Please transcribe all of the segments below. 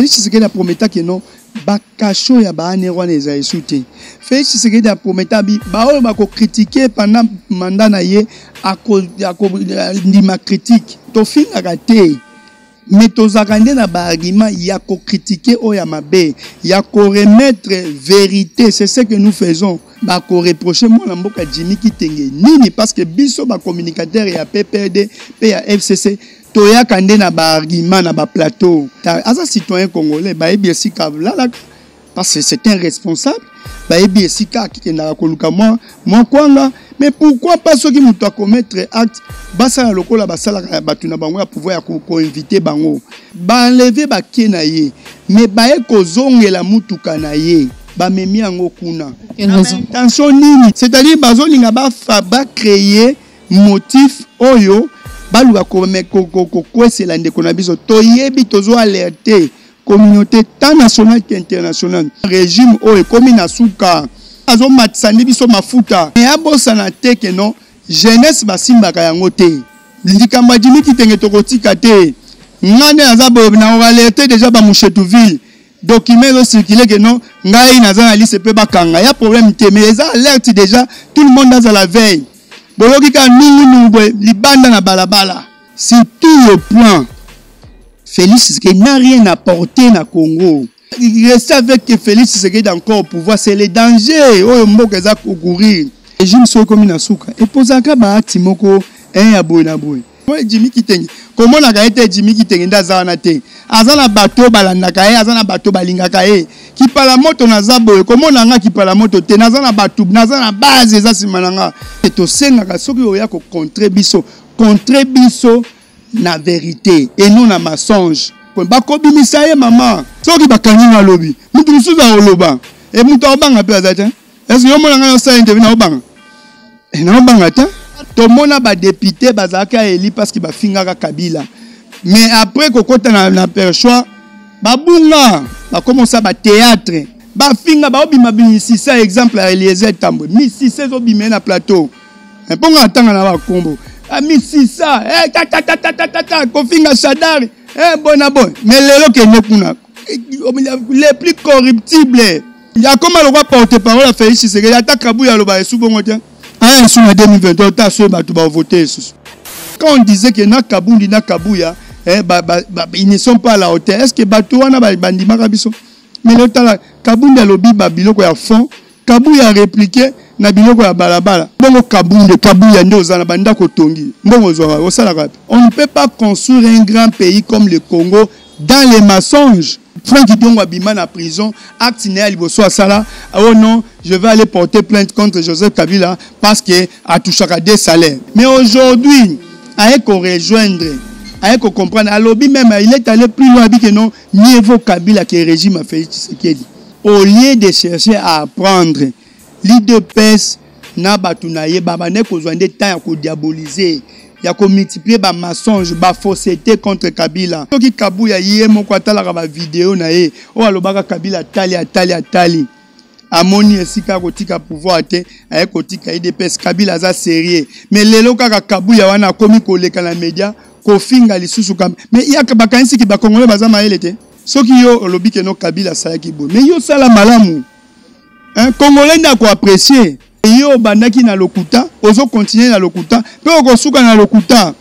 Félix Tshisekedi a promis que non bakacho ya baane rwana eza esute. Félix Tshisekedi a promis ba oyo bako critiquer pendant mandat na ye ako ndima critique to finga te. Mais tozakande na ba argument ya ko critiquer oya mabe ya ko remettre vérité, c'est ce que nous faisons. Ba ko reprocher moi na mboka Jimmy Kitenge nini parce que biso ba communicateur ya PPRD pe ya FCC toya kande na ba argument na ba plateau asa citoyen congolais ba ebi esika là parce que c'est un responsable ba ebi esika ki na koluka moi kwanga. Mais pourquoi pas ceux qui muto commettre acte basa na lokola basala ya batu na bango ya pouvoir ya ko inviter bango ba enlever ba kenaye mais ba e ko zongela mutuka na ye ba memi yango kuna intention nini, c'est-à-dire bazolinga ba créer motif oyo baluka ko kwesela ndeko na biso toyebi tozo alerter communauté tant nationale qu'internationale régime oyo komi na suka azo matsani biso mafuta et abosana te que non jeunesse basimbaka yango te likamba Jimmy Kitenge tokotika te ngane azabo na alerter déjà ba Mouchetuville document zo circuler que non ngai naza na liste pe bakanga ya problème te mais ça alerte déjà tout le monde dans la veille boloki ka nungu libanda na balabala. C'est tout le point. Félix Tshisekedi n'a rien apporté na Congo. Il reste avec que Félix Tshisekedi encore au pouvoir, c'est le danger oyo mboka za courir. Régime so comme na suka et posaka ba atimoko ya boy na boy. Jimmy Kitenge comment na gaete Jimmy Kitenge ndaza na te azana bato balandaka ye azana bato balingaka ye ki pala moto na zabo comment na nga ki pala moto te nazana bato nazana base eza simananga to senga soki oya ko contre biso na vérité et non na mensonge ba ko bimisa ye mama soki bakanyi na lobi mutu musuza oloba et mutu obanga pe azata est-ce que yo mona nga sa interview na obanga na obanga ta to mona ba député bazaka eli parce que ba fingaka Kabila mais après kokota na perchoir ba bunga ba commencer ba théâtre ba finga ba obima binisi ça exemple à Eliezer Tambwe mi si ces obima na plateau mponga tanga na ba kombo a mi si ça ta ko finga Sadar bon mais lelo ke nekuna les plus corruptibles ya comment le roi porte-parole a Félix Tshisekedi attaque Kabuya lo ba esubongo te ah sur 2023 ta so ba tu ba voter quand on disait que na Kabundi na Kabuya ils ne sont pas à la hauteur. Est-ce que Batouana bandima kabiso? Mais le temps Kabundi lobi babiloko ya fond, Kabuya a répliqué na biloko ya balabala. Bongo Kabuya nde ozana banda kotongi. Bongo zo osala kapi. On ne peut pas construire un grand pays comme le Congo dans les mensonges. Franck Idongo abima na prison, acte né à liboso asala. Oh non, je vais aller porter plainte contre Joseph Kabila parce que a touché des salaires. Mais aujourd'hui, avec qu'on rejoindre avec qu'on comprendre, Alobi même, il est allé plus loin que non, mieux vaut Kabila que le régime a fait Tshisekedi. Au lieu de chercher à apprendre, l'IDPS n'a pas tout naïe, babane besoin de temps à diaboliser, il y a multiplier ba mensonge, ba fausseté contre Kabila. Donc Kabuya yé mon kwatala ka ba vidéo naïe, o alobaka Kabila tali. Amoni esika kotika pouvoir te, avec kotika IDPS Kabila za sérieux. Mais lelo kaka Kabuya wana komi koleka na média. Kofinga lisusu kam mais il y a que bakanisi ki ba congolais bazama elete soki yo lobi ke no Kabila sala ki bo mais yo sala malamu congolais nda ko apprécier yo bandaki na lokuta ozo continuer na lokuta pe okosuka na lokuta.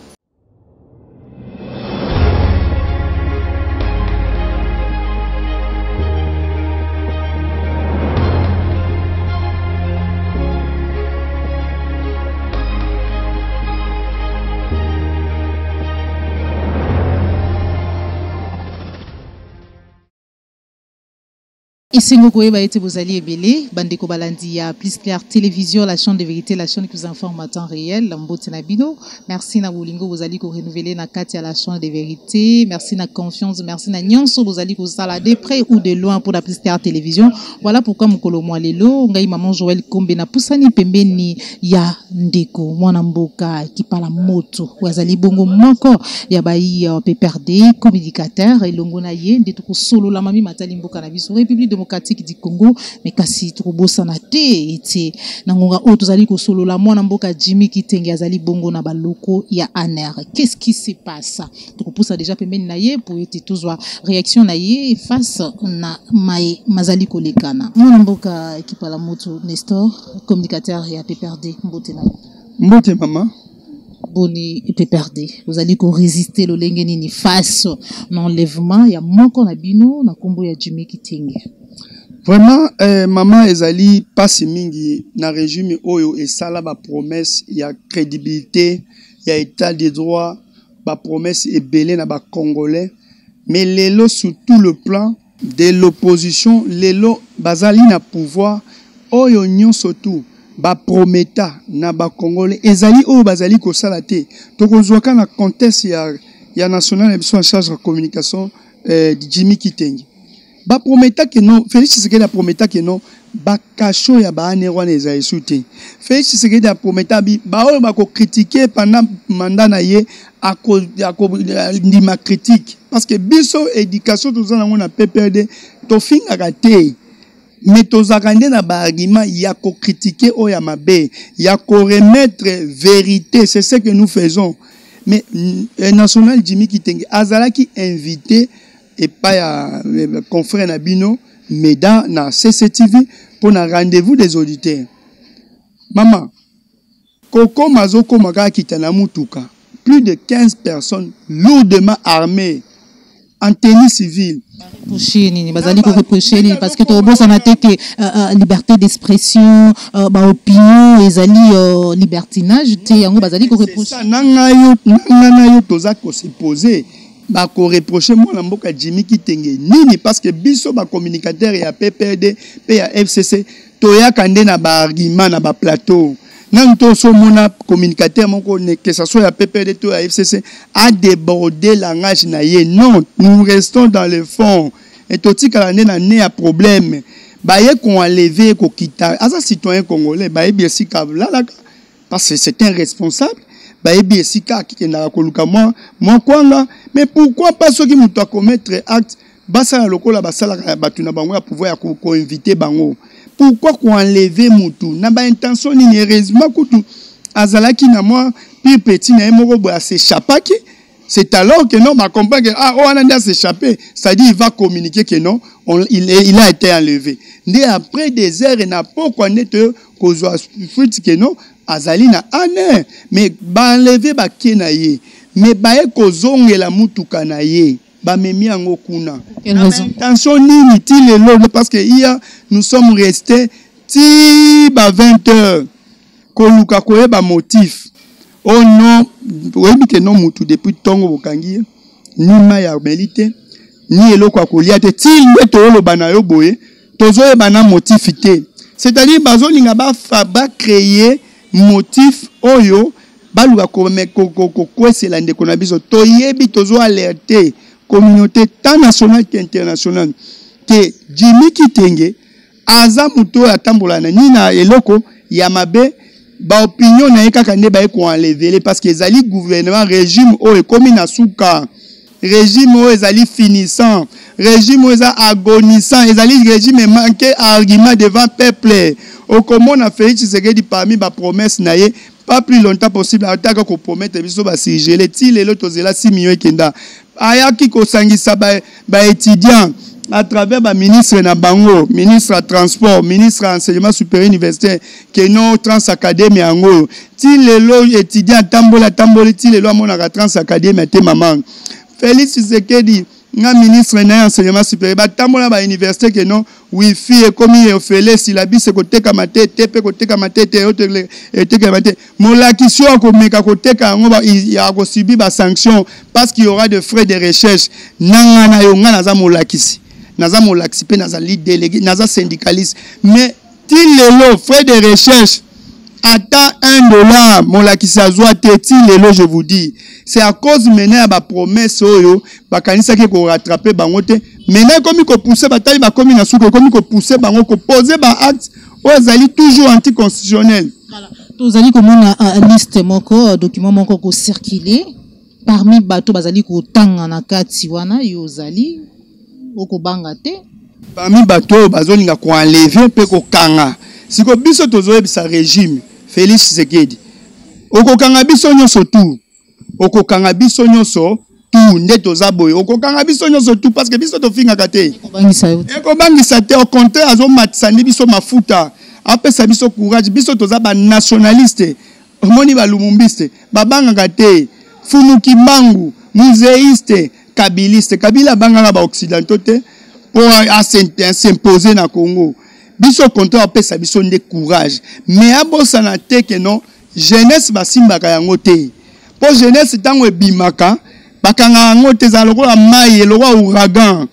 Ici, nous avons été Bozali et Belé, Bandeko Balandia, Plus Clair Télévision, la chaîne de vérité, la chaîne qui vous informe en temps réel, Lambote Nabino. Merci na Boulingo Bozali pour renouveler na Katia la chaîne de vérité. Merci na confiance, merci na Nyonso Bozali pour ça de près ou de loin pour la Plus Clair Télévision. Voilà pourquoi Mukolo Moalelo, Ngai Maman Joël Kombe na Poussani Pembeni ya Ndeko, Mwanamboka, qui parle moto, Wazali Bongo Moko, Yabai PPRD, communicateur, et Longo Naye, Ndetoko Solo, la Mami Matali Mboka na Biso, République de démocratique du Congo, mais kasi trobosa na te ete nangonga o tozali ko solo la mwana mboka Jimmy Kitenge azali bongo na baloko ya ANR. Qu'est-ce qui se passe? Troposa déjà pembeni na ye pour ete tozwa réaction na ye face na mazali kolekana. Mwana mboka ekipala moto Nestor, communicateur ya PPRD mbote na. Mbote mama. Boni PPRD, vous allez résister le lengeni face l'enlèvement ya moko na bino na kombo ya Jimmy Kitenge. Vraiment maman ezali pasi mingi na régime oyo esala ba promesse ya crédibilité ya état de droit, ba promesse ebele na ba congolais, mais lelo sur tout le plan de l'opposition, lelo bazali na pouvoir oyo nyonso tout ba prometa na ba congolais ezali oyo bazali ko sala te tokozwaka na contexte ya national biso en charge de communication Jimmy Kitenge ba prometa que non Félix Tshisekedi a prometa que non ba kacho ya ba anerwa na ezali soute Félix Tshisekedi a prometa ba oyo ba ko critiquer pendant mandat na ye ako ndima critique parce que biso éducation tozana ngona PPRD to finga te. Mais tozaka nde na ba argument ya ko critiquer o ya mabe ya ko remettre vérité, c'est ce que nous faisons. Mais national Jimmy Kitenge azalaki invité et pas ya confrère Nabino Meda na CCTV pour un rendez-vous des auditeurs. Maman Koko Mazoko Maka Kitana Mutuka, plus de 15 personnes lourdement armées en tenue civile. Parce que tu as liberté d'expression, opinion, et libertinage, tu as nanga toza ko se poser ba ko reprocher mo na mboka Jimmy Kitenge nini parce que biso ba communicateur ya PPRD pe ya FCC toya kande na ba argument na ba plateau nan to so mona communicateur moko que ça soit ya PPRD to ya FCC a déborder langage na ye. Non, nous restons dans le fond et toti kala na né a problème ba ye ko enlever ko kita asa citoyen congolais ba ye bien si kabla parce que c'est un responsable. Mais pourquoi pas ceux qui m'ont commettre acte basa lokola basala batuna bango ya pouvoir ko inviter bango pourquoi ko enlever mutu na ba intention ni heureusement kutu azalaki na moi pire petit na moko bo s'échappaki. C'est alors que non ma comprend que on a s'échapper, c'est-à-dire il va communiquer que non il a été enlevé. Dès après des heures na pourquoi net ko zo fruit que non azali na ane mais ba enlever ba kenaye mais ba e ko zongela mutuka na ye ba memi ango kuna attention nini ti lelo parce que hier nous sommes restés ti ba 20 heures ko luka ko ba motif oh non oui que non mutu depuis tongo bokangi ni ma ya melite ni eloko akolia te ti mbeto lo bana yo boye tozo e bana motifité c'est-à-dire bazo linga ba créer motif oyo baluka kwese la ndeko na biso toyebi tozo alerter communauté tant nationale qu'internationale que Jimmy Kitenge aza muto atambola na nina eloko ya mabe ba opinion na kaka nde ba ko enlever parce que ezali gouvernement régime oyo komi na suka régime oyo ezali finissant régime oyo eza agonissant ezali régime manqué argument devant peuple. Au comment on a fait Tshisekedi parmi ba promesse na ye pas plus longtemps possible ataka ko promettre biso ba sigele ti lelo tozela 6 millions kenda ayaki ko sangisa ba étudiant à travers ba ministre na bango ministre à transport ministre à enseignement supérieur universitaire que non trans académie ango ti lelo étudiant tambola ti lelo amona trans académie te maman Félix Tshisekedi nga ministre na enseignement supérieur batambola ba université que non wifi et comme il ofele syllabus koteka matete tepe koteka matete eteka matete molakisio akomeka koteka ngo ya ko subir ba sanction parce qu'il y aura de frais de recherche nanga na yo nga naza molakisi pe naza lead délégué naza syndicaliste mais til lelo frais de recherche attends $1 molakisi azwa teti lelo je vous dis c'est à cause maintenant ba promesse oyo bakanisa ki ko rattraper bango te maintenant comme ko pousser batali ba komi na suko comme ko pousser bango ko poser ba acte ozali toujours anticonstitutionnel. Voilà tozali komona liste moko document moko ko circuler parmi bato bazali ko tanga na kati wana yozali oko banga te parmi bato bazolinga ko enlever pe ko kanga siko biso tozoye bisa régime Félix Tshisekedi okokanga biso nyonso tout okokanga biso nyonso tout nde toza boye okokanga biso nyonso tout parce que biso tofingaka te ekobangisa te au contraire azomatisa nde biso mafuta apesa biso courage biso toza ba nationaliste omoni balumumbiste babangaka te fumuki mbangu muséiste kabiliste kabila bangaka ba occidentaux te pour s'imposer na Congo biso contraire apesa biso nde courage mais abosana te que non jeunesse basimbaka yango te po jeunesse tango ebimaka bakanga yango te za lokola mai lokola ouragan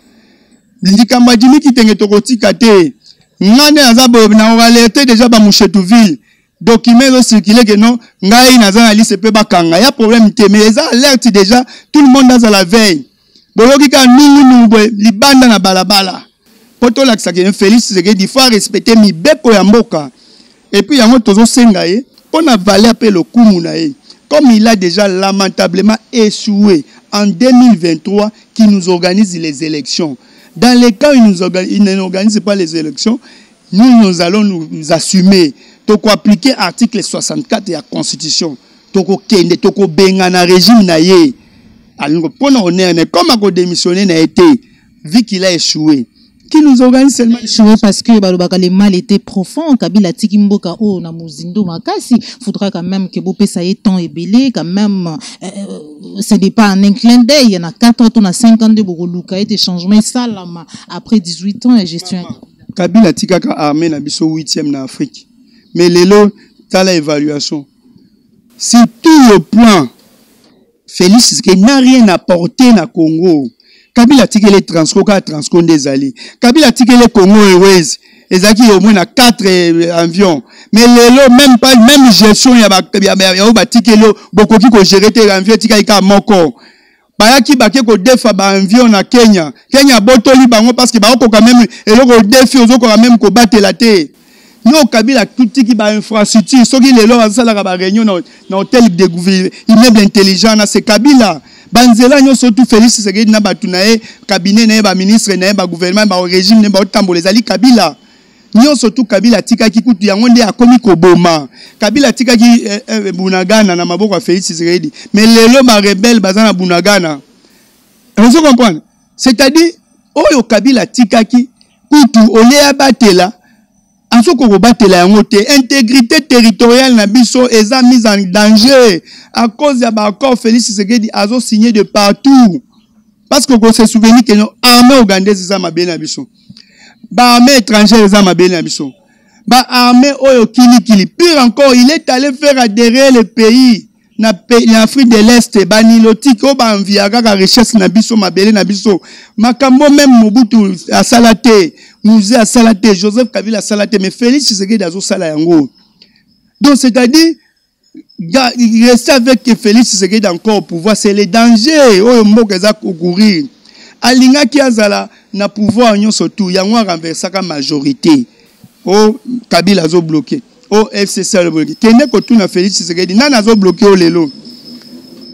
likambo adimi kitenge tokotika te ngane aza boye na alerté déjà ba Mouchetuville document zo circuler que non ngai naza na liste pe bakanga ya problème te mais ça alerte déjà tout le monde dans la veille boyoki ka nungu libanda na balabala poto lakisa que Félix Tshisekedi il faut respecter mibeko ya mboka et puis yango tozo senga ye pona valer pe le kumu na ye comme il a déjà lamentablement échoué en 2023 qui nous organise les élections. Dans les cas où il n'organise pas les élections, nous allons nous assumer. Toko appliquer l'article 64 de la Constitution. Toko kende, toko benga na régime na ye. Alors, pour nous honneur, comme à démissionner n'a été, vu qu'il a échoué. Qui nous organise seulement échoué parce que le mal était profond. Kabila Tikimboka o na muzindo makasi. Faudra quand même que Bopé ça ait temps et belé. Quand même, ce n'est pas un clin d'œil. Il y en a 4 ans, on a 5 ans de Bogoluka et des changements. Ça, là, après 18 ans, et gestion. Kabila Tikaka armé na biso 8e na Afrique. Mais l'élo, t'as l'évaluation. Si tout le plan, Félix, qui n'a rien apporté na Congo. Kabila tike les transco des alliés. Kabila tike les Congo Airways. Ezaki au moins 4 avions. Mais même gestion ya tike lo bokoki ko gérer te avion tika ika moko. Bayaki bake ko defa ba avion na Kenya. Kenya botoli bango parce que ba ko quand même eloko défi ozoko quand même ko batela te. Yo Kabila tout tiki ba infrastructure soki lelo basala ba réunion na hôtel de gouvernement immeuble intelligent na c'est Kabila. Banzela nyo surtout Félix Tshisekedi na batunae cabinet na ba ministre na ba gouvernement ba régime na ba tambola ezali Kabila nyo surtout Kabila tika ki kutu yango nde akomi koboma Kabila tika ki Bunagana na maboko ya Félix Tshisekedi mais lelo ba rebelle bazana Bunagana on se comprend c'est-à-dire oyo Kabila tika ki kutu olea batela Ansoko kobatela yango te intégrité territoriale na biso eza mise en danger à cause ya ba accord Félix Tshisekedi azo signé de partout parce que ko se souvenir que non armée ougandaise eza mabele na biso ba armée étrangère eza mabele na biso ba armée oyo kili pire encore il est allé faire adhérer le pays na Afrique de l'Est banilotique o ba enviaga ka richesse na biso mabele na biso makambo même Mobutu a salate Musée a salaté, Joseph Kabila a salaté, mais Félix Tshisekedi a sala yango. Donc c'est-à-dire, rester avec Félix Tshisekedi encore au pouvoir, c'est le danger. Oh, mboka courir. Alinga ki azala na pouvoir nyon surtout, yango renverser ka majorité. Oh, Kabila a bloqué. Oh, FCC a bloqué. Kene ko tout na Félix Tshisekedi, nana zo bloqué au lelo.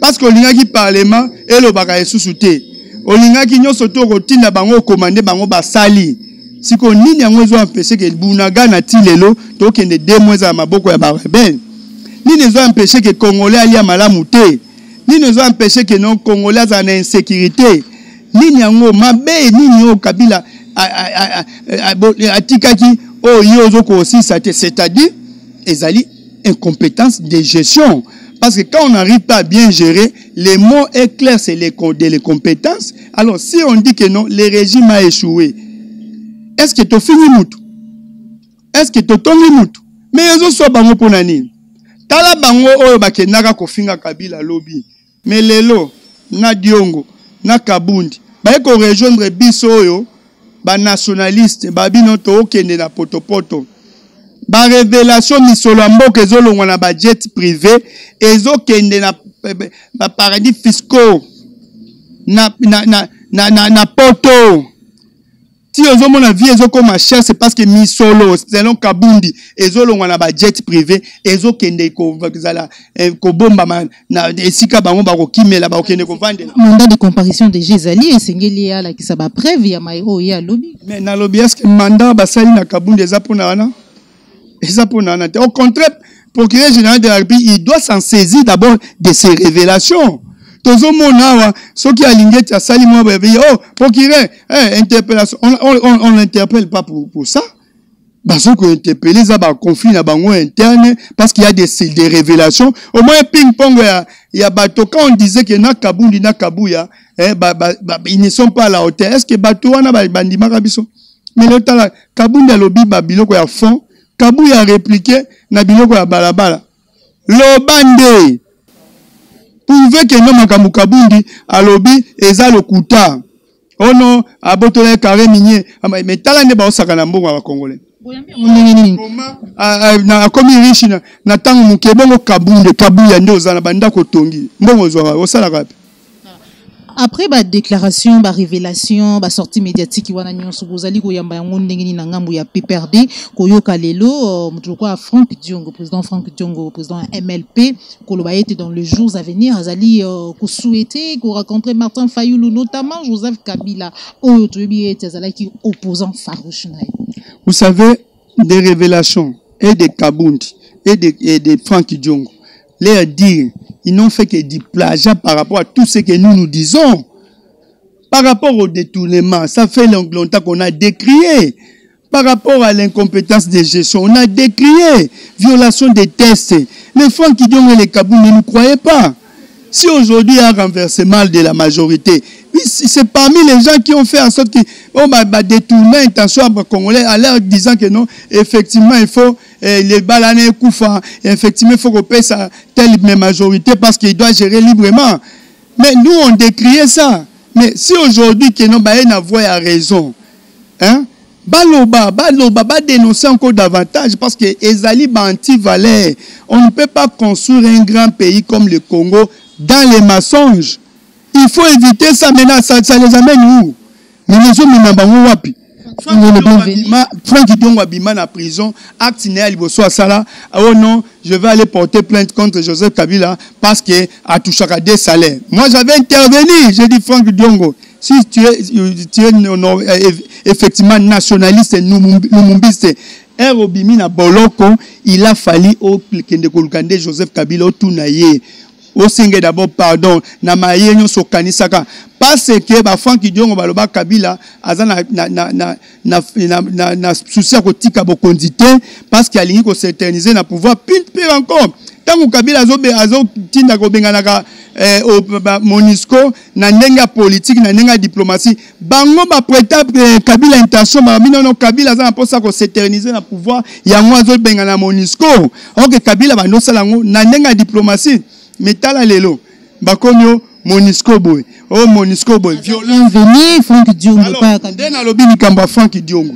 Parce que Olinga ki parlement et le baka esusute. Olinga ki nyon surtout rotina bango commandé bango basali. Si qu'on n'y a pas empêché que Bunagana tilelo, donc il y a 2 mois à maboko ya barabel. Ni ne ont empêché que Congolais aillent à Malamouté. Ni ne ont empêché que non Congolais en insécurité. Ni n'y a pas mabé ni n'y a Kabila atikaki oh yozoko aussi c'est-à-dire ezali incompétence de gestion. Parce que quand on n'arrive pas à bien gérer, les mots est clair, c'est les compétences. Alors si on dit que non, le régime a échoué. Est-ce que tu fini mutu? Est-ce que tu tongi mutu? Mais ils ont soit bango ponani. Tala bango oyo bakenaka kofinga Kabila lobby. Mais lelo na Diongo na Kabundi ba ko rejoindre biso oyo ba nationaliste ba bino to okende na potopoto. Ba révélation misolo mboka ezolongwa na ba jet privé ezokende na ba paradis fiscaux na poto. Si aux hommes la vie ezo comme cher, c'est parce que mi solo selon Kabundi ezo on a ba jet privé ezo kende ko zala ko bomba na esika bango ba ko kimela ba ko kende ko vendre. Mandat de comparution de Gezali et sengeli ya la ki sa ba preuve ya mairo ya lobby. Mais na lobby est-ce que mandat ba sali na Kabundi eza pona wana? Eza pona wana. Au contraire, procureur général de la République, il doit s'en saisir d'abord de ces révélations. Tozo monawa, ceux qui alinguent à sali moi oh procureur, interpellation, on l'interpelle pas pour ça. Parce qu'on interpelle ça par conflit na bango interne parce qu'il y a des révélations. Au moins ping-pong il y a bateau quand on disait que na Kabundi na Kabuya, ils ne sont pas à la hauteur. Est-ce que bateau wana bandima kabiso? Mais le temps là Kabundi a lobby babiloko ya fond, Kabuya a répliqué na biloko ya balabala. Lobande pouvez que non makamu Kabundi a lobby eza lokuta. Oh non, abotole carré minier, mais tala ne ba osaka na mbongo ya Congolais. Na komi riche na tango mukebongo Kabundi Kabuya ndo za na banda ko tongi. Mbongo zo osala kapi. Après ba déclaration, ba révélation, ba sortie médiatique wana nyonso bozali ko yamba yango ndenge ni na ngambu ya PPRD ko yoka lelo mutu kwa Franck Diongo, président Franck Diongo, président MLP ko loba était dans les jours à venir azali ko souhaiter ko rencontrer Martin Fayulu notamment Joseph Kabila oyo toyebi était azali opposant farouche na. Vous savez des révélations et de Kabundi et de Franck Diongo leur dire ils n'ont fait que du plagiat par rapport à tout ce que nous disons. Par rapport au détournement, ça fait longtemps qu'on a décrié. Par rapport à l'incompétence de gestion, on a décrié. Violation des tests. Les Franck Diongo et les Kabundi ne nous croyaient pas. Si aujourd'hui il y a un renversement de la majorité, c'est parmi les gens qui ont fait en sorte qu'ils détourner l'intention à Congolais en leur disant que non, effectivement, il faut les balaner Koufa, effectivement, il faut qu'on paye sa telle majorité parce qu'il doit gérer librement. Mais nous, on décriait ça. Mais si aujourd'hui, que non, n'a voix à raison, hein, Baloba dénoncer encore davantage parce que Ezali anti-valère. On ne peut pas construire un grand pays comme le Congo dans les mensonges. Il faut éviter ça maintenant, ça les amène où? Mais nous sommes wapi. Franck Diongo abima na prison, acte né à Liboso Asala. Oh non, je vais aller porter plainte contre Joseph Kabila parce que a touché à des salaires. Moi j'avais intervenu, j'ai dit Franck Diongo, si tu es effectivement nationaliste, numumbiste, Erobimi na Boloko, il a fallu au Kende Joseph Kabila au Tunaye. Au singe d'abord pardon na maye nyo sokanisaka parce que ba Franck Diongo baloba Kabila azana na souci ko tika bokondité parce qu'il alingi ko s'éterniser na pouvoir pire encore tangu Kabila azo tinda ko benganaka au Monisco na ndenga politique na ndenga diplomatie bango ba prêta Kabila intention ba minono Kabila azana posa ko s'éterniser na pouvoir ya ngo azo bengana Monisco OK Kabila ba no salango na ndenga diplomatie Metala lelo bakomyo Monisco boy oh Monisco boy violent venir Franck Diongo pas ndena lobi mikamba Franck Diongo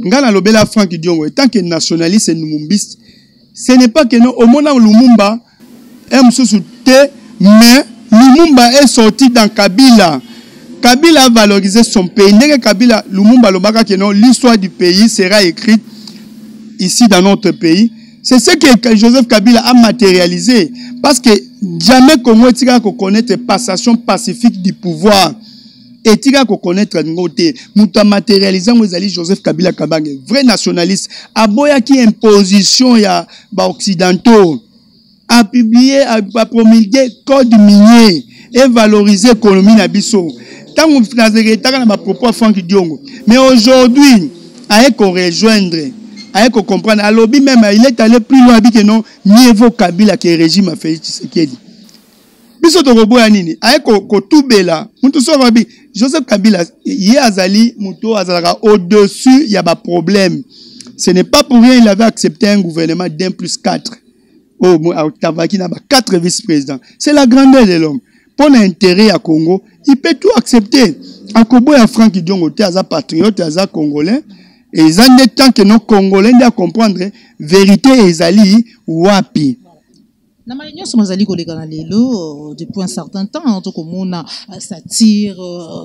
ngana lobela Franck Diongo tant que nationaliste et numumbiste ce n'est pas que non au mona Lumumba est sous-té mais Lumumba est sorti dans Kabila a valorisé son pays ndenge Kabila Lumumba lobaka que non l'histoire du pays sera écrite ici dans notre pays. C'est ce que Joseph Kabila a matérialisé. Parce que jamais Congo tika ko connaître passation pacifique du pouvoir. Et tika ko connaître ngote. Muta matérialisé ngozali Joseph Kabila Kabange, vrai nationaliste. Aboya qui imposition ya ba occidentaux. A publié, a promulgué code minier et valoriser l'économie na biso. Tant on fait na propos Franck Diongo. Mais aujourd'hui, avec qu'on rejoindre Aïe qu'on comprenne, à lobby même, il est allé plus loin que non, mieux vaut Kabila que le régime a fait ce qu'il dit. Biso to robo ya nini? Aïe ko tubela, mutu so rabi, Joseph Kabila, yé azali, mutu azalaka au-dessus, il y a pas problème. Ce n'est pas pour rien, il avait accepté un gouvernement d'1+4. Oh, Tavaki n'a pas 4 vice-présidents. C'est la grandeur de l'homme. Pour l'intérêt à Congo, il peut tout accepter. À Kobo et à Franck Diongo, tu es un patriote, tu es un Congolais. Et ils ont des temps que nos Congolais doivent comprendre vérité ezali wapi. Na malinyo somazali koleka na lelo depuis un certain temps en tout komona satire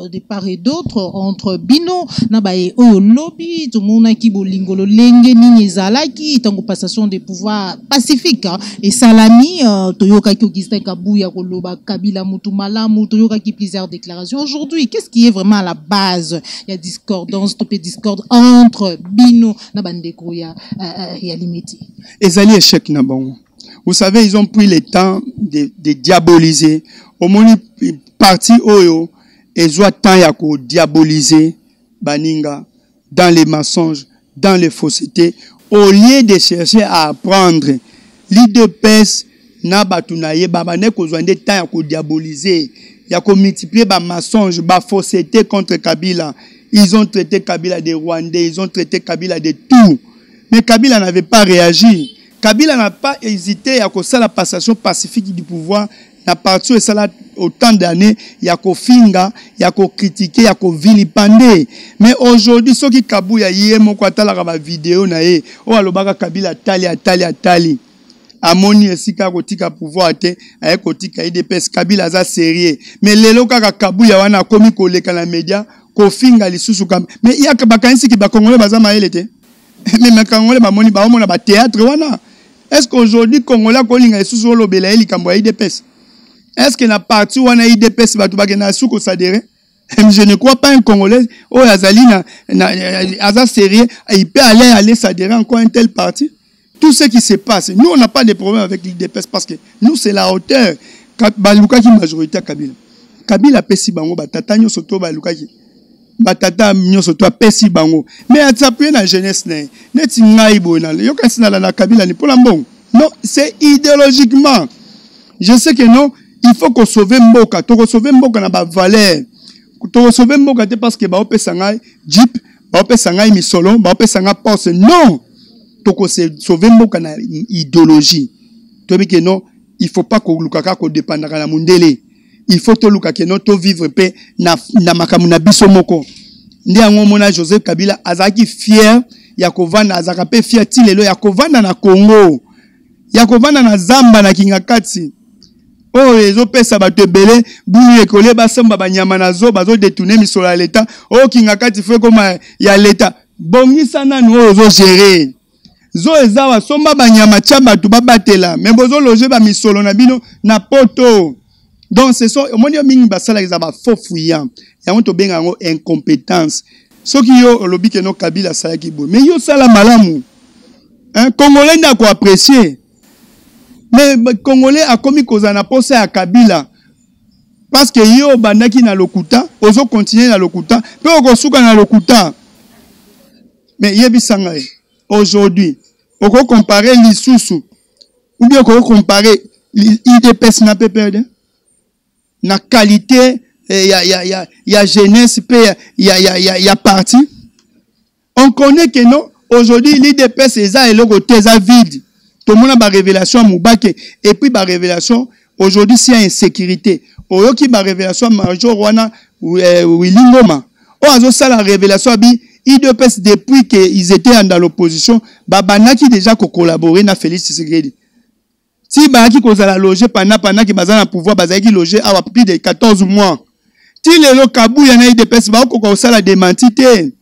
de part et d'autre entre bino na bae o lobby tout mona ki bolingo lo lenge nini ezalaki tango passation de pouvoir pacifique et salami toyoka ki Augustin Kabuya koloba Kabila mutu malamu toyoka ki plusieurs déclarations aujourd'hui. Qu'est-ce qui est vraiment à la base? Il y a discordance, topé discorde entre bino na bandeko ya limiti ezali échec na bango. Vous savez, ils ont pris le temps de diaboliser. Au moins, parti oyo, ils ont temps ya ko diaboliser baninga dans les mensonges, dans les faussetés, au lieu de chercher à apprendre. L'IDPS na batunaye babane ko zwande temps ya ko diaboliser, ya ko multiplier ba mensonges, ba faussetés contre Kabila. Ils ont traité Kabila de Rwandais, ils ont traité Kabila de tout. Mais Kabila n'avait pas réagi. Kabila n'a pas hésité à causer la passation pacifique du pouvoir. Na partir de ça autant d'années, il y a qu'au finga, il y a qu'au critiquer, il y a qu'au vilipender. Mais aujourd'hui, ceux qui Kabuya yé mon kwata la vidéo na ye, oh alobaka Kabila tali. Amoni esika kotika pouvoir te, aye kotika IDPS Kabila za sérieux. Mais lelo kaka Kabuya wana komi koleka na média, ko finga lisusu kam. Mais il y a bakanisi ki ba Congolais baza maele te. Mais ma Congolais ba moni ba omona ba théâtre wana. Est-ce qu'aujourd'hui, Congolais, Kolinga et sous le Belaï, IDPS? Est-ce qu'il y a parti où on a IDPS, je ne crois pas un Congolais, oh, Azalina, Azal sérieux, il peut aller s'adhérer encore à un tel parti. Tout ce qui se passe, nous, on n'a pas de problème avec l'IDPS parce que nous, c'est la hauteur. Baluka qui majorité à Kabila. Kabila pesi bango, batata nyo soto baluka qui. Batata nyo soto pesi bango. Mais à s'appuyer dans la jeunesse, net ngai bona. Yo kasi na la Kabila ni pour la bon. Non, c'est idéologiquement. Je sais que non, il faut qu'on sauve Mboka. To sauver Mboka na ba valeur. To sauver Mboka parce que ba opesa ngai Jeep, ba opesa ngai misolo, ba opesa ngai Porsche. Non. To sauver Mboka na idéologie. To bi que non, il faut pas ko lukaka ko dépendre na mundele. Il faut to lukaka non to vivre pe na makamu na biso moko. Ndi ango mona Joseph Kabila azaki fier ya kovanda azaka pe fier ti lelo ya kovanda na Congo. Ya kovanda na Zamba na Kingakati. Oh ezo pesa bato ebele bulu ekole basamba banyama na zo bazo détourner misolo ya l'État. Oh Kingakati fait comme ya l'État. Bongisa nanu ozo gérer. Zo ezawa somba banyama chamba tu babatela. Mais bozo loger ba misolo na bino na poto. Donc ce sont moni mingi basala ezaba faux fouillant. Ya moto benga ngo incompétence. Soki yo lobi ke no Kabila sala ki bo. Mais yo sala malamu. Hein Congolais n'a ko apprécier. Mais Congolais a commis koza na posa ya Kabila. Parce que yo bandaki na lokuta, ozo continuer na lokuta, pe okosuka na lokuta. Mais yebi sangai. Aujourd'hui, on peut comparer l'Issoussou, ou bien on peut comparer l'IDPS na perdre. Na qualité, y a jeunesse, y a parti. On connaît que non, aujourd'hui l'IDPS est là et le côté est vide. Tout le monde a une révélation à Moubake. Et puis, la révélation, aujourd'hui, c'est insécurité. Oyoki, la révélation, Major Rwana, Willingoma. Oh, ça, la révélation, IDPS, depuis qu'ils étaient dans l'opposition, Babanaki déjà collaboré na Félix Tshisekedi. Si Banaki kozala loger pendant qui bazana pouvoir bazaki loger à plus de 14 mois. Si le Kabuya na IDPS ba ko sala démentité.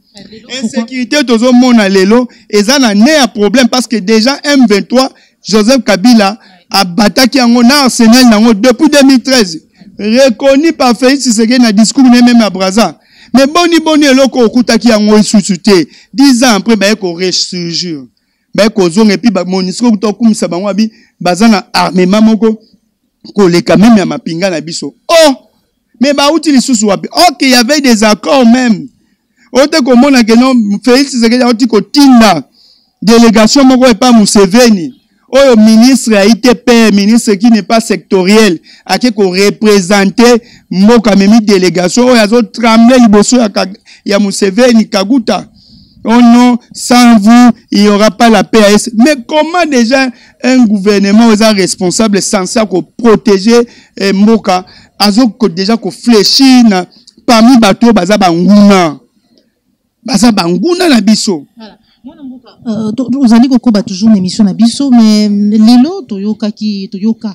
Insécurité tozo mona lelo ezana né un problème parce que déjà M23 Joseph Kabila a bataki yango na Arsenal nango depuis 2013 reconnu par Félix Tshisekedi na discours même à Brazza. Mais boni eloko okutaki yango isusuté 10 ans après ba ko ressurgir. Ba ko zonga et puis ba monisco to kumisa bango abi bazana armement moko ko leka même ya mapinga na biso. Oh mais ba uti lisusu wapi. OK, il y avait des accords même. Ote komona que non Félix Tshisekedi oti ko tinda délégation moko et pas Museveni. Oyo ministre a été père ministre qui n'est pas sectoriel a qui ko représenter mboka memi délégation oyo azo trembler liboso ya Museveni Kaguta. Oh non, sans vous, il n'y aura pas la PAS. Mais comment déjà un gouvernement est responsable censé protéger Mboka, azo déjà ko fléchir parmi bateau baza banguna. Baza banguna na biso. Voilà. Vous allez toujours une émission à Bisso, mais Lelo, Toyoka,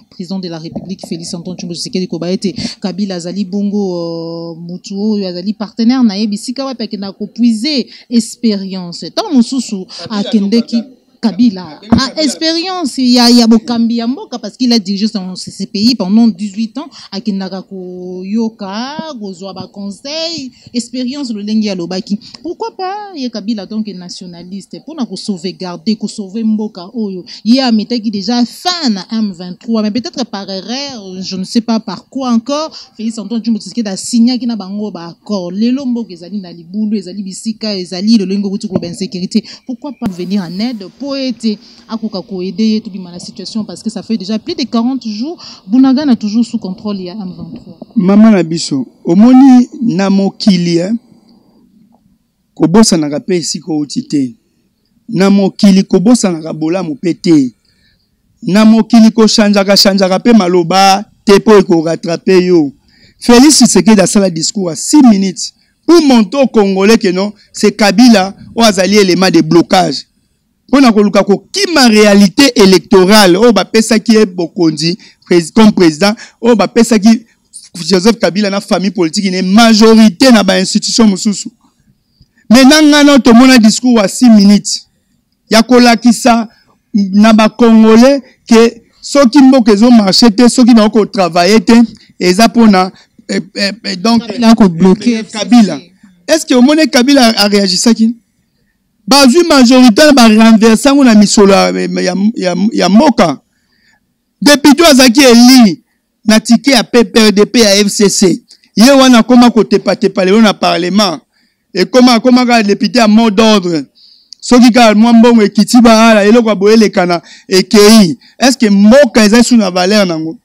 président de la République, Félix Antoine Tshisekedi Koba était Kabila Azali Bongo Mutuo, Azali partenaire Naebi Sikawa Pekena ko puiser expérience. Tant Mususu a Kendeki Kabila a expérience, il y a Bokambi Amboka parce qu'il a dirigé ces pays pendant 18 ans à Kinagako Yoka, Gozoaba Conseil, expérience le Lengi Alobaki. Pourquoi pas il y a Kabila donc nationaliste pour nous sauvegarder, pour sauver Mboka Oyo. Il y a Meta qui déjà fan à M23, mais peut-être par erreur, je ne sais pas par quoi encore, Félix Antoine Tshisekedi a signé qui n'a pas accord. Les Lombo Ezali na Libulu, Ezali Bisika, Ezali le Lengo Butuko ben sécurité. Pourquoi pas venir en aide pour aider à aider tout la situation parce que ça fait déjà plus de 40 jours Bunaga n'a toujours sous contrôle il y a M23. Maman Nabiso, omoni na mokili kobosa na rapé ici ko otité. Na mokili kobosa na bola mo pété. Na mokili ko chanja pe maloba tepo ko rattraper yo. Félix Tshisekedi a sala discours à 6 minutes pour montrer aux Congolais que non, c'est Kabila ou azali élément de blocage. On a ma réalité électorale oh bah pesa qui est bokondi comme président oh bah pesa qui Joseph Kabila na famille politique une majorité na ba institution mususu maintenant ngana to mona discours à 6 minutes ya kolakisa na ba congolais que soki mboka zo marché te soki na ko travailler te eza pona donc là ko bloquer Kabila est-ce que au mona Kabila a réagi ça qui Bazu majoritaire ba renverser ngona misolo ya moka depuis toi zaki eli na ticket ya PPRDP ya FCC ye wana koma kote patepa lelo na parlement et comment ka député à mot d'ordre soki ka mwa mbongo ekitiba ala eloko aboyelekana ekei est-ce que moka eza sous na valeur nango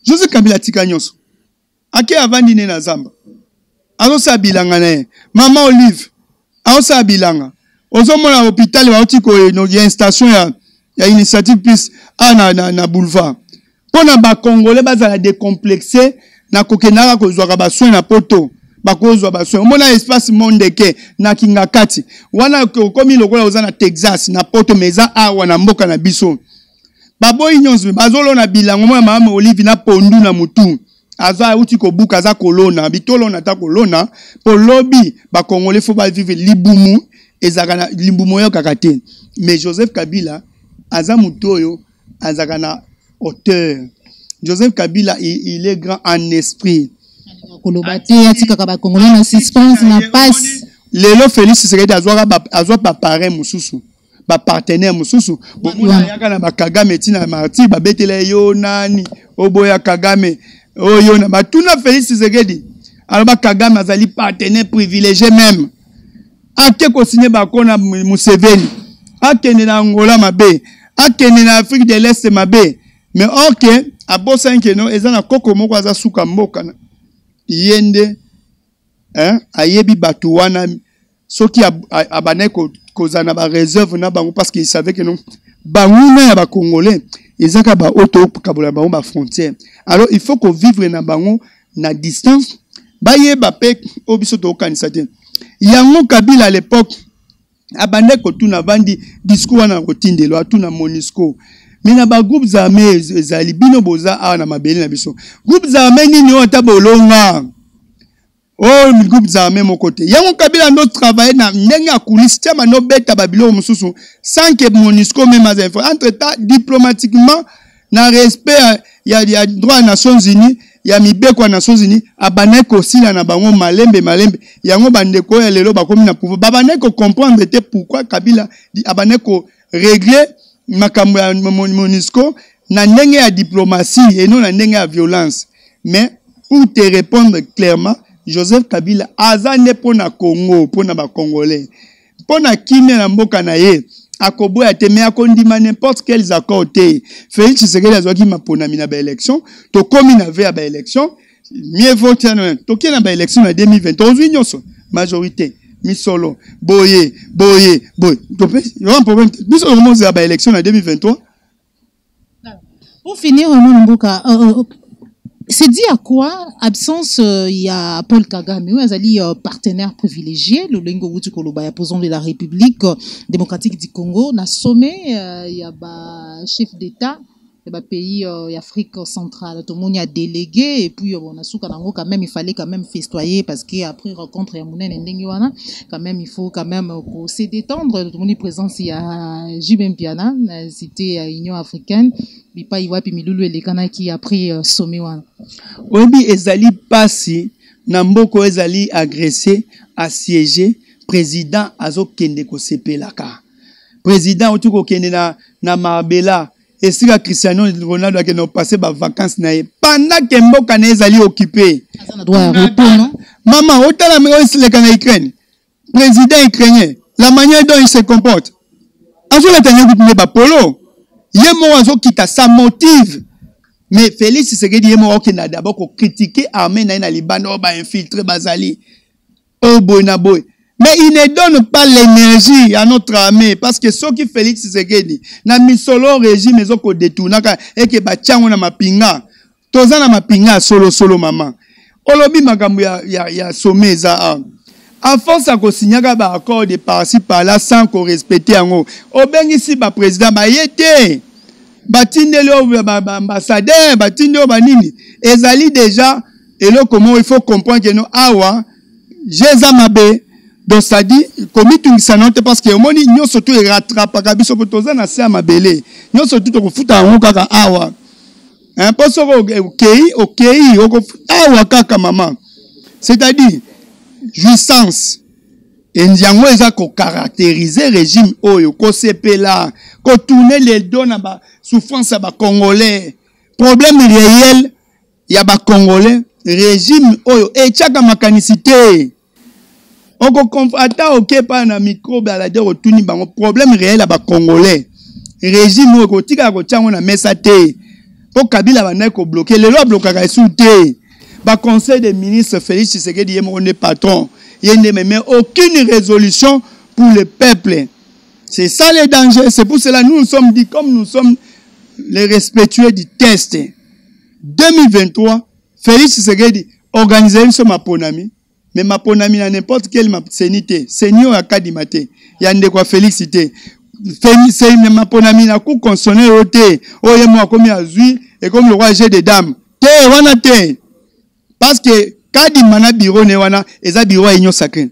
Joseph Kabila tika nyonso ake avandi ne na zamba azo sabilanga na Maman Olive azo sabilanga Ozomona hôpital ba otiko no une station ya initiative plus na boulevard. Pona ba congolais bazala décomplexé na kokenaka kozwaka ba soin na poto. Ba kozwa ba soin. Omona espace monde ke na Kingakati. Wana komi lokola oza na Texas na poto meza awa na mboka na biso. Baboyi nyonso bazolo na bilango mona mama Olive na pondu na mutu. Aza utiko buka aza kolona bitolo na ta kolona po lobby ba congolais faut ba vivre libumu. Ezakana limbumoyo kakate mais Joseph Kabila aza mutoyo azakana auteur Joseph Kabila il est grand en esprit kolobate atika ka ba congolais na suspense na passe lelo Félix Tshisekedi azwa ba parrain mususu ba partenaire mususu bomona yaka na ba Kagame tina marti ba betele yo nani oboya Kagame oyo na batuna Félix Tshisekedi alors Kagame azali partenaire privilégié même ake ko signé bakona Museveni akende na Angola mabe akende na Afrique de l'Est mabe mais ok abosa nkeno ezana koko moko aza suka mboka yende ayebi batu wana soki abane kozana ba réserve na bango parce qu'il savait que non banguna ya ba congolais ezaka ba auto kabola bango ba frontière alors il faut qu'on vivre na bango na distance bayeba pe obiso to kanisa te yango Kabila à l'époque abande ko tuna vandi discours na kotindelo atuna Monisco mais na ba groupes armés ezali bino boza a na mabeli na biso groupes armés nini ota bolonga oh groupes armés mon côté yango Kabila no travailler na ndenga kulisi chama no beta babilo mususu sans que Monisco même as info entre temps diplomatiquement na respect ya droit des Nations Unies ya mibeko na Nations Unies abane ko sila na bango malembe yango bandeko ya lelo bakomi na pouvoir babane ko comprendre te pourquoi Kabila abane ko régler makambo ya Monisco na ndenge ya diplomatie et non na ndenge ya violence mais pour te répondre clairement Joseph Kabila azane pona Congo pona ba congolais pona kimia na mboka na ye akobo ya teme akondima n'importe quels accords te Félix Tshisekedi azwaki maponami na ba élection to komi na ve ya ba élection mieux vaut to ki na ba élection na 2023 ozwi nyonso majorité misolo boye to pe yo un problème biso comment za ba élection na 2023 pour finir Mboka c'est dit à quoi? Absence, il y a Paul Kagame, il y a partenaire privilégié, le Lengo Wutukoloba, président de la République démocratique du Congo. Dans sommet, il y a chef d'État, il y a pays Afrique centrale, tout le monde a délégué, et puis on a quand même, il fallait quand même festoyer parce qu'après rencontre, il y a Mounen quand même, il faut quand même se détendre. Tout le monde est présent, il y a Jibem Piana, cité Union africaine. Bipa iwa pi milulu elekana qui a pris sommet wana. Obi ezali pasi na mboko ezali agressé, assiégé, président azokende ko sepelaka. Président otuko kende na Marbella et si la Cristiano Ronaldo a kende passer ba vacances na ye pendant que mboka na ezali occupé. Maman otala me oseleka na Ukraine. Président ukrainien, la manière dont il se comporte. Azola tanya kutumba ba polo. Yemo azo kita sa motive. Mais Félix Tshisekedi yemo okenda d'abord ko critiquer armée na Liban ba infiltrer bazali. Oh boy na boy. Mais il ne donne pas l'énergie à notre armée parce que ceux qui Félix Tshisekedi na misolo régime ezoko détournaka et que ba tiango na mapinga. Toza na mapinga solo maman. Olobi makambo ya sommet za à force à signer ba accord de par-ci par-là sans qu'on respecte yango. Obengisi ba président ba yete. Batindelo ba ambassadeur, batindelo ba nini. Ezali déjà et là comment il faut comprendre que nous awa Jésus mabe donc ça dit comme tu sanote parce que moni nyo surtout rattrape ka biso potoza na se mabele. Nyo surtout to futa yango kaka awa. Hein parce que OK awa kaka maman. C'est-à-dire jouissance et ndiango eza ko caractériser régime oyo ko sepela ko tourner les dos na ba souffrance ba congolais problème réel ya ba congolais régime oyo et chaka makanicité on ko confronta OK pa na micro ba la dire otuni bango problème réel ya ba congolais régime oyo ko tika ko tiango na mesa te po Kabila ba na ko bloquer le loi bloquer sous te. Ba conseil des ministres Félix Tshisekedi est mon patron. Il n'y a même aucune résolution pour le peuple. C'est ça le danger. C'est pour cela que nous sommes dit, comme nous sommes les respectueux du test. 2023, Félix Tshisekedi organisé une somme à Ponami. Mais ma Ponami n'a n'importe quelle sénité. Seigneur a kadimate. Il y a quoi Félix cité. Félix ma Ponami n'a coup consonné au thé. Oh, il y a moi comme il y a et comme le roi j'ai des dames. Té, wana té. Parce que kadi mana bureau ne wana eza bureau union sacrée.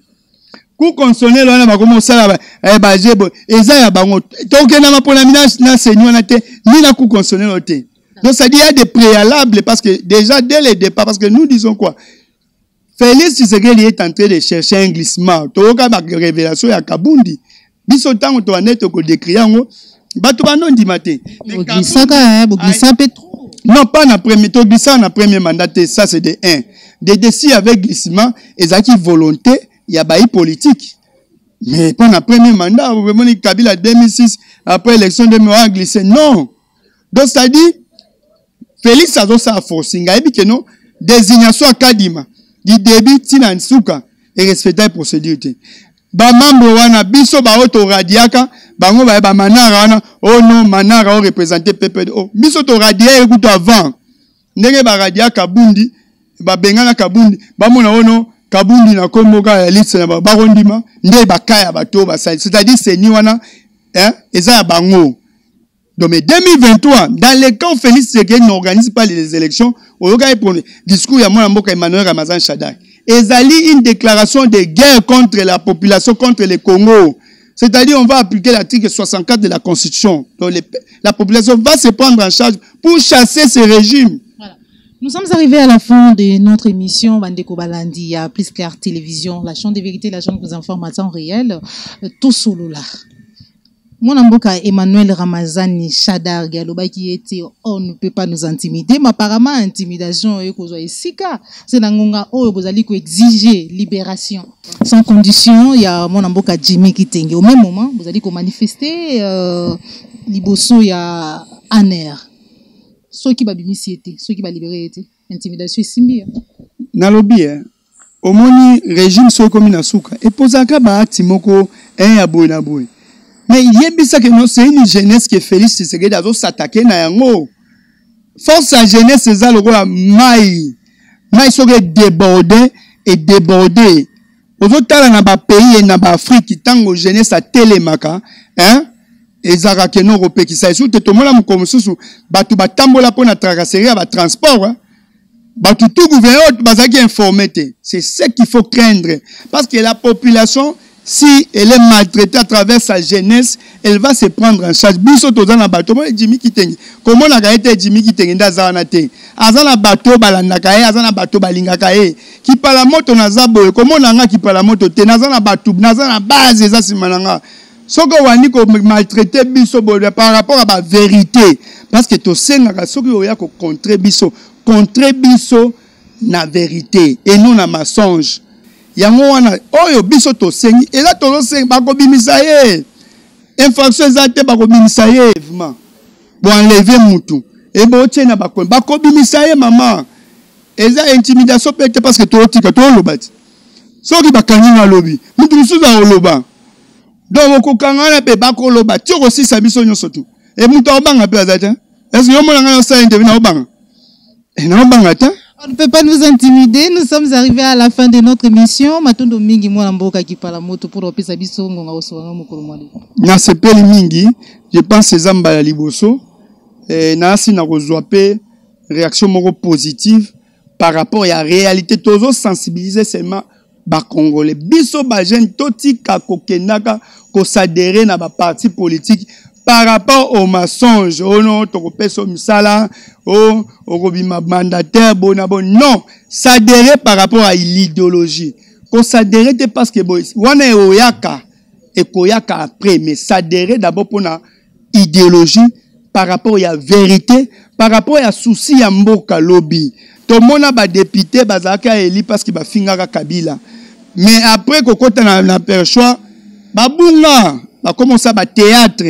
Ku consonner wana ba komo sala ba jebo eza ya bango. Donc na mapona na seigneur na te ni na ku consonner ote. Donc ça dit il y a des préalables parce que déjà dès le départ parce que nous disons quoi? Félix Tshisekedi est en train de chercher un glissement. Toka ba révélation ya Kabundi. Biso tango to net ko décrire ngo bato banon dimate. Mais glissaka glissa pétro. Non, pas na premier tour, glissant na premier mandat, ça c'est de 1. De décis avec glissement, et ça qui volonté, il y a bail politique. Mais pas na premier mandat, vous voyez Kabila 2006, après l'élection de Moa glissé. Non. Donc ça dit, Félix a donc ça forcing. Il dit que non, désignation à Kadima, du début, tina nsuka, et respecter la procédure. Ba membre wana biso ba auto radiaka bango ba manara wana oh non manara o représenter peuple oh biso to radia ekuto avant ndenge ba radia Kabundi ba bengana Kabundi ba mona ono Kabundi na komboka ya liste na ba rondima nde ba kaya bato ba c'est-à-dire c'est ni wana eza ya bango. Donc mais 2023 dans le cas où Félix Tshisekedi n'organise pas les élections au cas pour le discours ya mona mboka Emmanuel Ramazan Shadai ezali une déclaration de guerre contre la population, contre le Congo. C'est-à-dire, on va appliquer l'article 64 de la Constitution. Donc, la population va se prendre en charge pour chasser ce régime. Voilà. Nous sommes arrivés à la fin de notre émission Bandeko Balandi à Plus Clair Télévision, la chaîne de vérité, la chaîne qui vous informe en temps réel. Tout solo là. Mon amboka Emmanuel Ramazani Shadar Galoba qui était on ne peut pas nous intimider mais apparemment intimidation et cause sika c'est nangonga o bozali ko exiger libération sans condition. Il y a mon amboka Jimmy Kitenge au même moment vous allez ko manifester liboso ya aner ceux qui ba bimisi été ceux qui ba libérer été intimidation simbi na lobby au moni régime so comme na suka et posaka ba timoko ya boy na boy. Mais il y a bien ça que non, c'est une jeunesse que Félix Tshisekedi a s'attaquer na yango. force à jeunesse c'est ça le rôle mai serait débordé et débordé aux autres na ba pays et na ba Afrique tango jeunesse a télémaka hein ezaka ke no repekisa surtout to mona muko mususu batu batambola pona tracasserie ba transport hein? Batu tout gouvernement bazaki informé c'est ce qu'il faut craindre parce que la population si elle est maltraitée à travers sa jeunesse, elle va se prendre en charge. Biso tozana bateau, Jimmy Kitenge. Comment on a été Jimmy Kitenge d'Azanate? Azana bateau balandakae, azana bateau balingakae. Qui par la moto nazabo, comment on a qui par la moto te nazana bateau, nazana base eza simananga. Soko wani ko maltraiter biso par rapport à la vérité. Parce que to senga soki oya ko contre biso na vérité et nous na mensonge. Yango wana oyo biso to sengi ela to sengi bako bimisa ye infraction ezate bako bimisa ye vraiment bo enlever mutu e bo tiena bako bimisa ye mama eza intimidation peut-être parce que to tika to lobati soki bakanyi na lobi mutu musuza oloba donc okokangana pe bako loba ti ko sisa biso nyonso tu e mutu obanga pe azata est-ce que yo mona ngana sa interview na obanga na obanga ta. On ne peut pas nous intimider. Nous sommes arrivés à la fin de notre émission. Matondo mingi mwana mboka qui parle moto pour opesa biso ngonga osonga mukolo mwali. Na sepeli mingi, je pense que zamba ya liboso na si na kozwa pe réaction moko positive par rapport à la réalité tozo sensibiliser seulement ba congolais. Biso ba jeune totika kokendaka ko s'adhérer na ba parti politique par rapport au mensonge, oh non, tu peso misala, oh, robima mandataire, bon, non, s'adhérer par rapport à l'idéologie. Qu'on s'adhérer, c'est parce que, bon, on est oyaka, et koyaka après, mais s'adhérer d'abord pour la idéologie, par rapport à la vérité, par rapport à la souci à mboka lobby. Tout le monde a député, bazaka eli parce qu'il va finir Kabila. Mais après, qu'on compte na perchoir, babunga, va commencer à théâtre.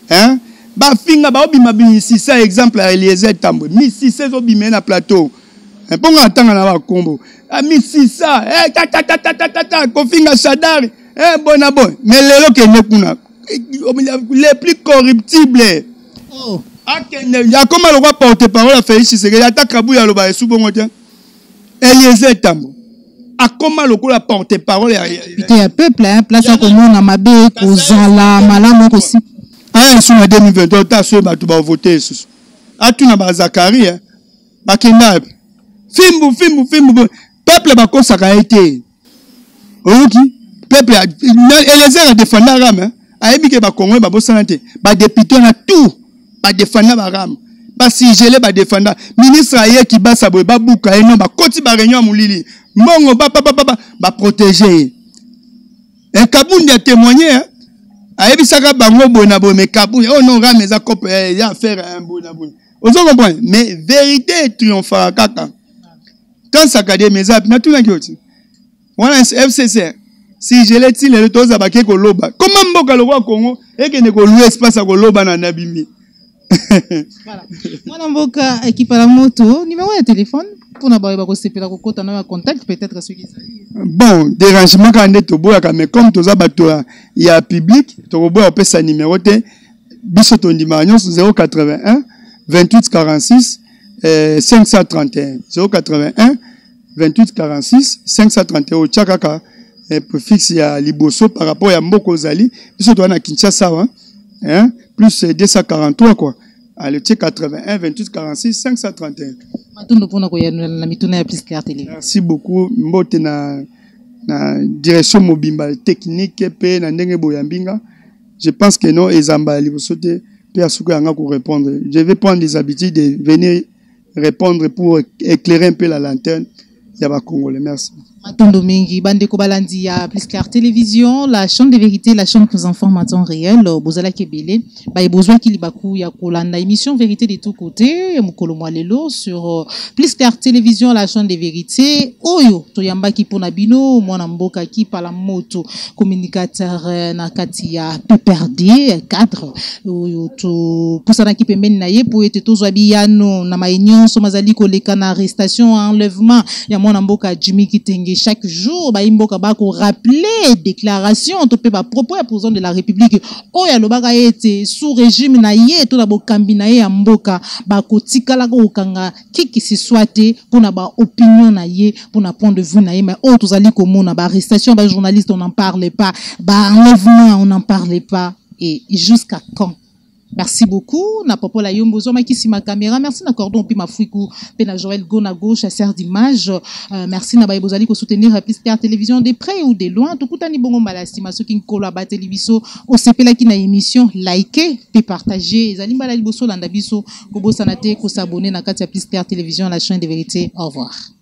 Hein? Ba finga ba obima si ça exemple à Eliezer Tambo. Mi si ça obima na plateau. Un peu entendre na ba combo. Ah mi si ça, ta ko finga Shadari. Bon. Mais lelo ke nekuna. Les plus corruptibles. Oh. Ya comment le roi porte-parole a fait ici, c'est que attaque Kabuya loba sous bon moteur. Eliezer Tambo. A comment le roi porte-parole Putain ya peuple hein, place à comment na mabe ko zala malamu aussi. Ah, sur en 2023, tu as ceux qui vont voter. Ah, tu n'as pas Zachary, hein? Bakenda. Fimbu. Peuple va consacrer. Ok? Peuple, Eliezer a défendu la rame, hein? A émis que va Congo, va bossanate. Va député, on a tout. Va défendre la rame. Va si gelé, va défendre. Ministre ailleurs qui bat sa boue, va bouka, et non, va continuer à réunion à Moulili. Mongo, va protéger. Un Kaboun a témoigné, hein? Aebisaka bango bona bo me kabu oh non rameza kope ya faire un bona bon ozo comprendre mais vérité triomphera kaka quand ça cadé mes apps na tout na kioti wana FCC si je l'ai dit le toza ba ke ko loba comment mboka lo Congo et que ne ko louer espace ko loba na nabimi voilà mwana mboka équipe la moto numéro de téléphone pour na ba ko sepela ko kota na contact peut-être ceux qui bon dérangement quand on est au bout mais comme tous bateau il y a public to bois on sa numéro te biso to ndimagnon 081 28 46 531 081 28 46 531 chakaka préfixe ya liboso par rapport à mboko zali biso to na Kinshasa hein plus 243 quoi. Allez, 81 28 46 531. Merci beaucoup. Mbote na direction mobimba technique pe na ndenge boyambinga. Je pense que non ezamba libosote pe asuko yanga ko répondre. Je vais prendre des habitudes de venir répondre pour éclairer un peu la lanterne. Yaba Congolais. Merci. Matondo mingi bande ko balandi ya Plus Clair Télévision, la chaîne de vérité, la chaîne qui vous informe en temps réel. Bozala kebele ba e besoin ki libaku ya kolanda émission vérité de tous côtés mukolo mwalelo sur Plus Clair Télévision, la chaîne de vérité. Oyo toyamba ki pona bino mwana mboka ki pala moto communicateur na kati ya perdre cadre to poussana ki pembeni na ye pour ete tozwa biyano na maunion so mazali koleka na arrestation enlèvement ya mwana mboka Jimmy Kitenge chaque jour ba imboka ba ko rappeler déclaration to pe ba propos ya président de la République o ya lobaka ete sous régime na ye to na bokambi na ye ya mboka ba kotikala ko kanga kiki si soite pour na ba opinion na ye pour na point de vue na ye mais o tozali komona ba arrestation ba journaliste on n'en parle pas ba enlèvement on n'en parle pas et jusqu'à quand? Merci beaucoup. Na popo la yombo zoma ki si ma caméra. Merci na cordon pi ma fouikou pe na Joël Go na gauche chasseur d'image. Merci na baibozali ko soutenir Plus Clair Télévision de près ou de loin. To kutani bongo malastima so ki nkolo ba télévision o sepela ki na émission liker pe partager. Ezali mbala liboso landa biso ko bosana te ko s'abonner na kati ya Plus Clair Télévision la chaîne de vérité. Au revoir.